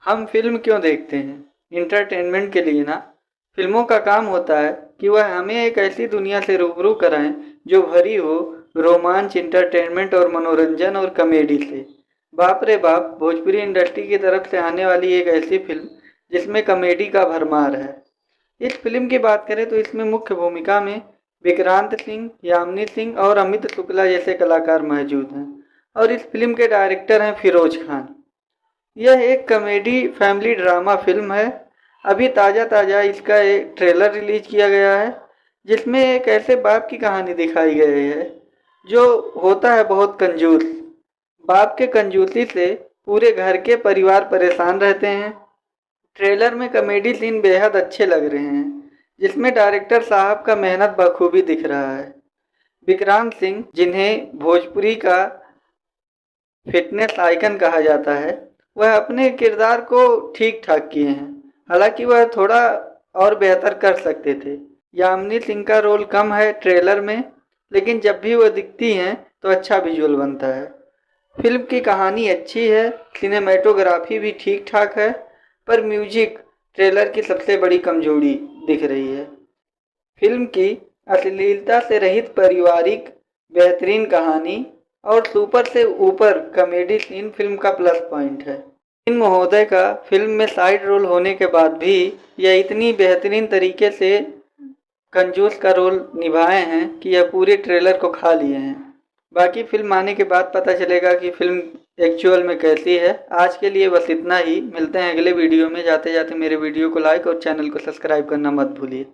हम फिल्म क्यों देखते हैं? इंटरटेनमेंट के लिए ना। फिल्मों का काम होता है कि वह हमें एक ऐसी दुनिया से रूबरू कराएं जो भरी हो रोमांच, इंटरटेनमेंट और मनोरंजन और कॉमेडी से। बाप रे बाप, भोजपुरी इंडस्ट्री की तरफ से आने वाली एक ऐसी फिल्म जिसमें कॉमेडी का भरमार है। इस फिल्म की बात करें तो इसमें मुख्य भूमिका में विक्रांत सिंह, यामिनी सिंह और अमित शुक्ला जैसे कलाकार मौजूद हैं और इस फिल्म के डायरेक्टर हैं फिरोज खान। यह एक कॉमेडी फैमिली ड्रामा फिल्म है। अभी ताज़ा इसका एक ट्रेलर रिलीज किया गया है जिसमें एक ऐसे बाप की कहानी दिखाई गई है जो होता है बहुत कंजूस। बाप के कंजूसी से पूरे घर के परिवार परेशान रहते हैं। ट्रेलर में कॉमेडी सीन बेहद अच्छे लग रहे हैं जिसमें डायरेक्टर साहब का मेहनत बखूबी दिख रहा है। विक्रांत सिंह, जिन्हें भोजपुरी का फिटनेस आइकन कहा जाता है, वह अपने किरदार को ठीक ठाक किए हैं। हालांकि वह थोड़ा और बेहतर कर सकते थे। यामिनी सिंह का रोल कम है ट्रेलर में, लेकिन जब भी वह दिखती हैं तो अच्छा विजुअल बनता है। फिल्म की कहानी अच्छी है, सिनेमेटोग्राफी भी ठीक ठाक है, पर म्यूजिक ट्रेलर की सबसे बड़ी कमजोरी दिख रही है। फिल्म की अश्लीलता से रहित पारिवारिक बेहतरीन कहानी और सुपर से ऊपर कॉमेडी सीन फिल्म का प्लस पॉइंट है। इन महोदय का फिल्म में साइड रोल होने के बाद भी यह इतनी बेहतरीन तरीके से कंजूस का रोल निभाए हैं कि यह पूरे ट्रेलर को खा लिए हैं। बाकी फिल्म आने के बाद पता चलेगा कि फिल्म एक्चुअल में कैसी है। आज के लिए बस इतना ही। मिलते हैं अगले वीडियो में। जाते जाते मेरे वीडियो को लाइक और चैनल को सब्सक्राइब करना मत भूलिए।